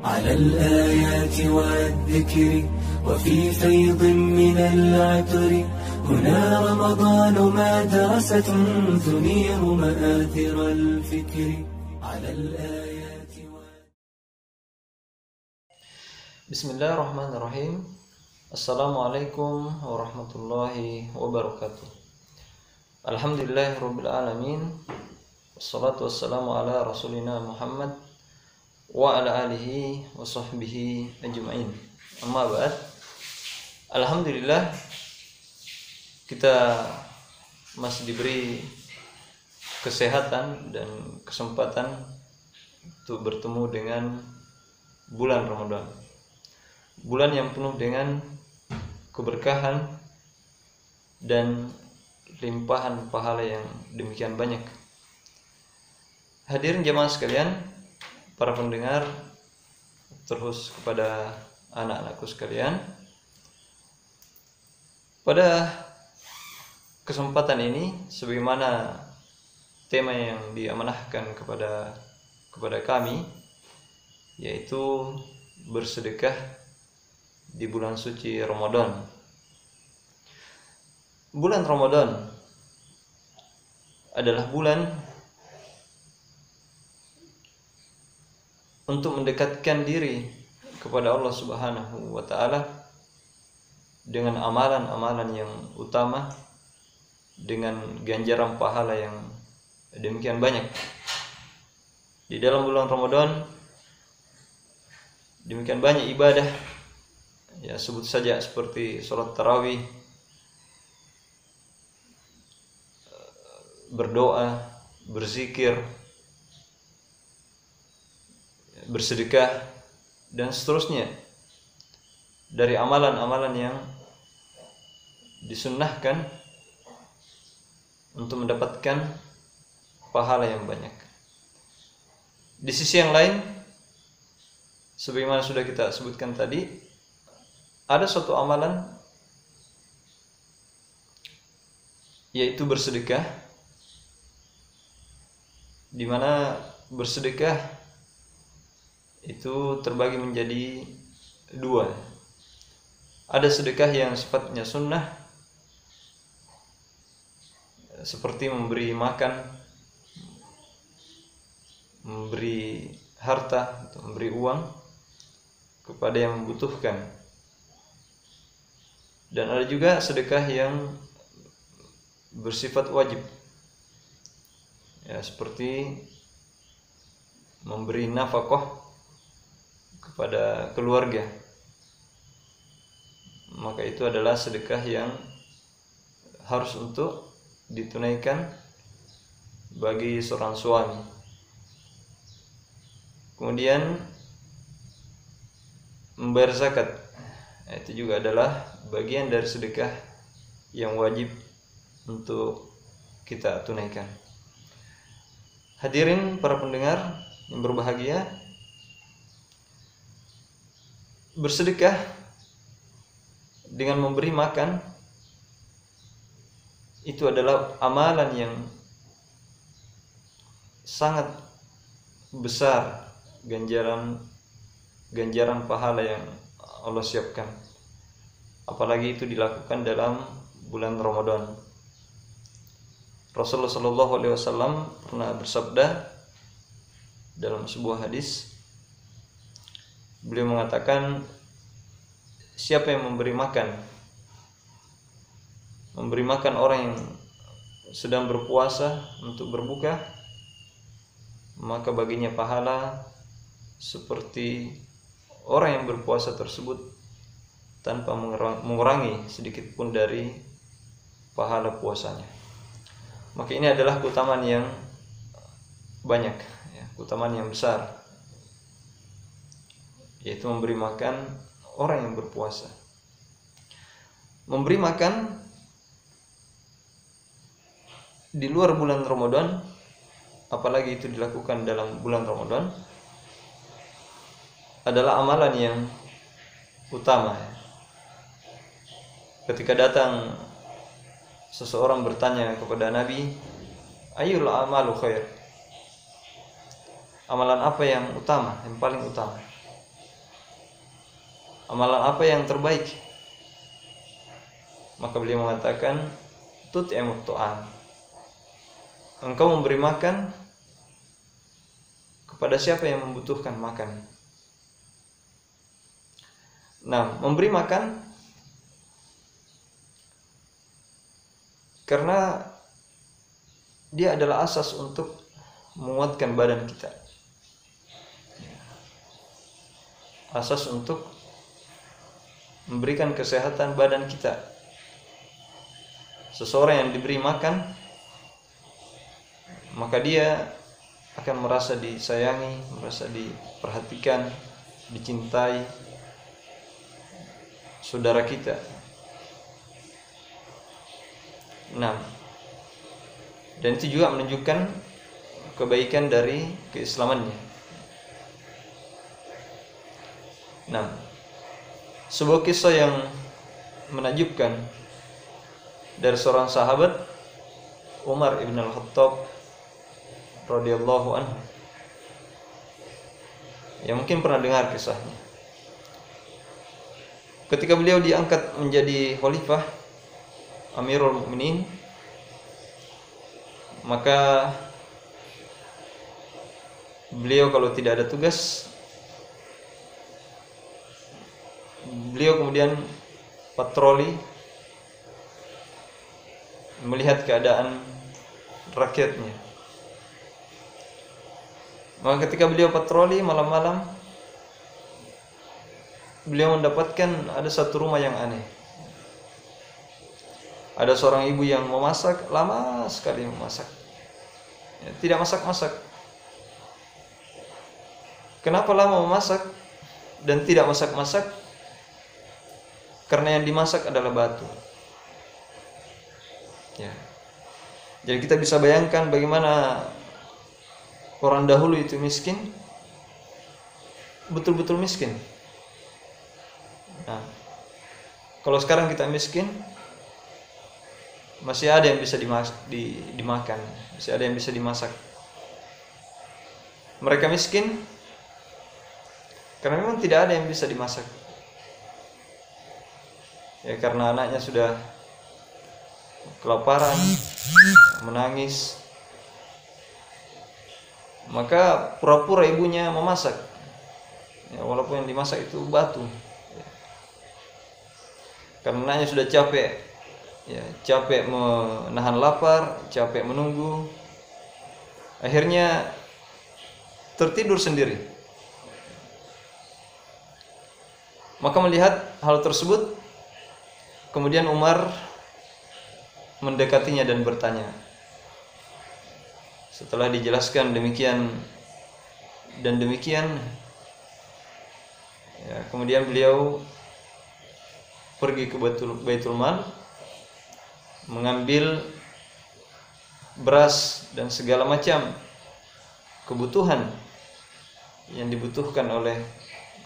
على الآيات والذكر وفي فيض من العطر هنا رمضان مدرسة تنير مآثر الفكر على الآيات Bismillahirrahmanirrahim. Assalamualaikum warahmatullahi wabarakatuh. Alhamdulillahirabbil alamin. Wassalatu wassalamu ala rasulina Muhammad wa ala alihi wa sahbihi ajma'in. Amma ba'd. Alhamdulillah kita masih diberi kesehatan dan kesempatan untuk bertemu dengan bulan Ramadan. Bulan yang penuh dengan keberkahan dan limpahan pahala yang demikian banyak. Hadirin jemaah sekalian, para pendengar, terus kepada anak-anakku sekalian, pada kesempatan ini, sebagaimana tema yang diamanahkan kepada kami, yaitu bersedekah di bulan suci Ramadan. Bulan Ramadan adalah bulan untuk mendekatkan diri kepada Allah Subhanahu wa taala dengan amalan-amalan yang utama, dengan ganjaran pahala yang demikian banyak. Di dalam bulan Ramadan demikian banyak ibadah, ya sebut saja seperti sholat tarawih, berdoa, berzikir, bersedekah, dan seterusnya dari amalan-amalan yang disunnahkan untuk mendapatkan pahala yang banyak. Di sisi yang lain, sebagaimana sudah kita sebutkan tadi, ada suatu amalan yaitu bersedekah, di mana bersedekah itu terbagi menjadi dua. Ada sedekah yang sifatnya sunnah, seperti memberi makan, memberi harta atau memberi uang kepada yang membutuhkan. Dan ada juga sedekah yang bersifat wajib, ya seperti memberi nafkah kepada keluarga. Maka itu adalah sedekah yang harus untuk ditunaikan bagi seorang suami. Kemudian membayar zakat, itu juga adalah bagian dari sedekah yang wajib untuk kita tunaikan. Hadirin para pendengar yang berbahagia, bersedekah dengan memberi makan itu adalah amalan yang sangat besar ganjaran pahala yang Allah siapkan, apalagi itu dilakukan dalam bulan Ramadan. Rasulullah SAW pernah bersabda dalam sebuah hadis, beliau mengatakan, siapa yang memberi makan orang yang sedang berpuasa untuk berbuka, maka baginya pahala seperti orang yang berpuasa tersebut tanpa mengurangi sedikit pun dari pahala puasanya. Maka ini adalah keutamaan yang banyak, ya, keutamaan yang besar, yaitu memberi makan orang yang berpuasa. Memberi makan di luar bulan Ramadan, apalagi itu dilakukan dalam bulan Ramadan, adalah amalan yang utama. Ketika datang seseorang bertanya kepada Nabi, ayyul amalu khair, amalan apa yang utama, yang paling utama? amalan apa yang terbaik? Maka beliau mengatakan, tut'imut ta'am, engkau memberi makan kepada siapa yang membutuhkan makan. Nah, memberi makan karena dia adalah asas untuk menguatkan badan kita, asas untuk memberikan kesehatan badan kita. Seseorang yang diberi makan, maka dia akan merasa disayangi, merasa diperhatikan, dicintai saudara kita. Nah, dan itu juga menunjukkan kebaikan dari keislamannya. Nah, sebuah kisah yang menakjubkan dari seorang sahabat, Umar ibn al-Khattab radhiyallahu anhu, yang mungkin pernah dengar kisahnya. Ketika beliau diangkat menjadi khalifah, Amirul Mukminin, maka beliau kalau tidak ada tugas, beliau kemudian patroli melihat keadaan rakyatnya. Maka ketika beliau patroli malam-malam, beliau mendapatkan ada satu rumah yang aneh. Ada seorang ibu yang memasak, lama sekali memasak, tidak masak-masak. Kenapa lama memasak dan tidak masak-masak? Karena yang dimasak adalah batu. Ya. Jadi kita bisa bayangkan bagaimana orang dahulu itu miskin, betul-betul miskin. Nah, kalau sekarang kita miskin, masih ada yang bisa dimakan, masih ada yang bisa dimasak. Mereka miskin karena memang tidak ada yang bisa dimasak. Ya, karena anaknya sudah kelaparan, menangis, maka pura-pura ibunya memasak. Ya, walaupun yang dimasak itu batu. Ya. Karena anaknya sudah capek. Ya, capek menahan lapar, capek menunggu, akhirnya tertidur sendiri. Maka melihat hal tersebut, kemudian Umar mendekatinya dan bertanya. Setelah dijelaskan demikian dan demikian, ya, kemudian beliau pergi ke Baitul Mal, mengambil beras dan segala macam kebutuhan yang dibutuhkan oleh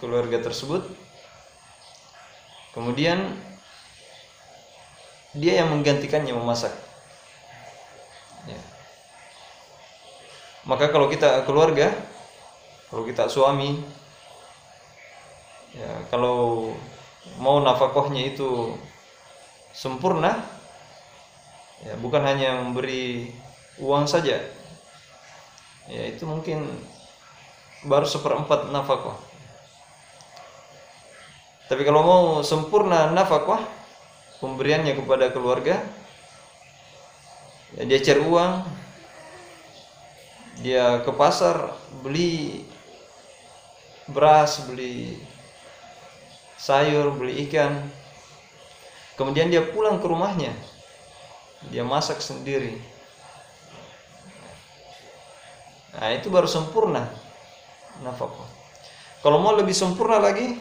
keluarga tersebut. Kemudian dia yang menggantikannya memasak. Ya. Maka kalau kita keluarga, kalau kita suami, ya, kalau mau nafkahnya itu sempurna, ya, bukan hanya memberi uang saja, ya, itu mungkin baru 1/4 nafkah. Tapi kalau mau sempurna nafkah pemberiannya kepada keluarga, ya, dia cari uang, dia ke pasar beli beras, beli sayur, beli ikan, kemudian dia pulang ke rumahnya, dia masak sendiri. Nah, itu baru sempurna nafkah. Kalau mau lebih sempurna lagi,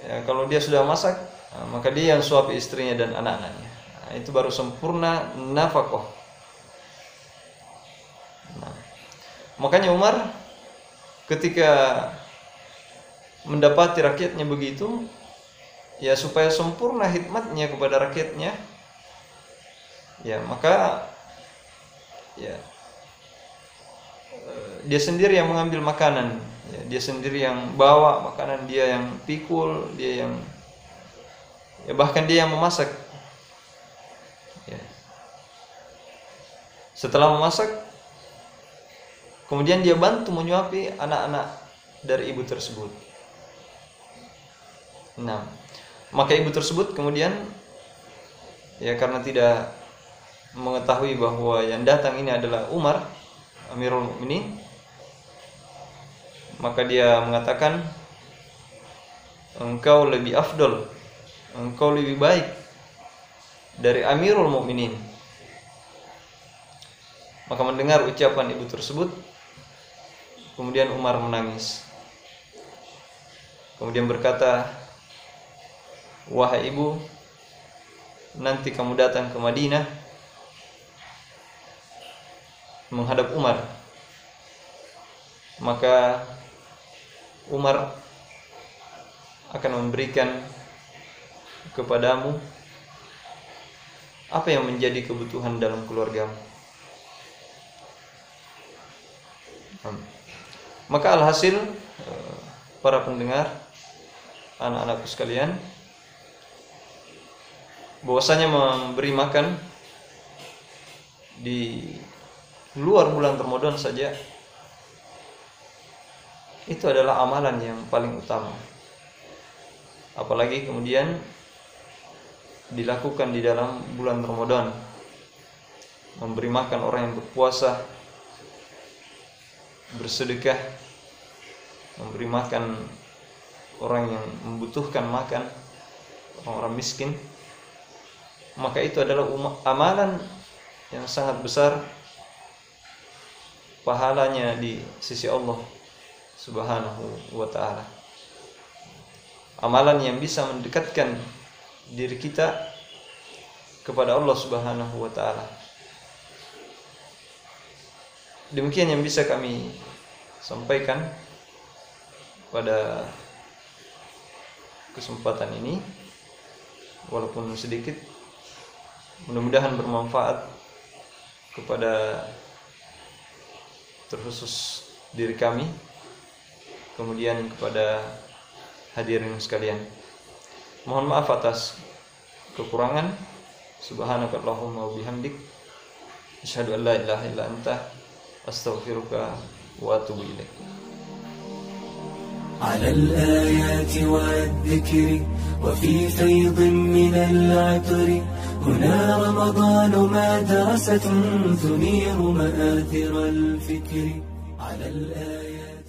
ya, kalau dia sudah masak, maka dia yang suapi istrinya dan anak-anaknya. Nah, itu baru sempurna nafkah. Nah, makanya Umar ketika mendapati rakyatnya begitu, ya, supaya sempurna khidmatnya kepada rakyatnya, ya, maka, ya, dia sendiri yang mengambil makanan, Ya, dia sendiri yang bawa makanan, dia yang pikul, dia yang bahkan dia yang memasak. Ya. Setelah memasak, kemudian dia bantu menyuapi anak-anak dari ibu tersebut. Nah, maka ibu tersebut kemudian karena tidak mengetahui bahwa yang datang ini adalah Umar Amirul Mukminin, maka dia mengatakan, engkau lebih afdol, engkau lebih baik dari Amirul Mukminin. Maka mendengar ucapan ibu tersebut, kemudian Umar menangis. Kemudian berkata, wahai ibu, nanti kamu datang ke Madinah menghadap Umar, maka Umar akan memberikan kepadamu apa yang menjadi kebutuhan dalam keluargamu. Maka alhasil, para pendengar, anak-anakku sekalian, bahwasanya memberi makan di luar bulan Ramadan saja itu adalah amalan yang paling utama. Apalagi kemudian dilakukan di dalam bulan Ramadan, memberi makan orang yang berpuasa, bersedekah, memberi makan orang yang membutuhkan makan, orang-orang miskin. Maka itu adalah amalan yang sangat besar pahalanya di sisi Allah Subhanahu wa ta'ala. Amalan yang bisa mendekatkan diri kita kepada Allah Subhanahu wa ta'ala. Demikian yang bisa kami sampaikan pada kesempatan ini, walaupun sedikit. Mudah-mudahan bermanfaat kepada terkhusus diri kami, kemudian kepada hadirin sekalian. Mohon maaf atas kekurangan. Subhanakallahumma wa bihamdik, asyhadu an la ilaha illa anta, astaghfiruka wa atubu ilaik. على الآيات والذكر وفي فيض من العطر هنا رمضان مدرسة تنير مآثر الفكر على الآيات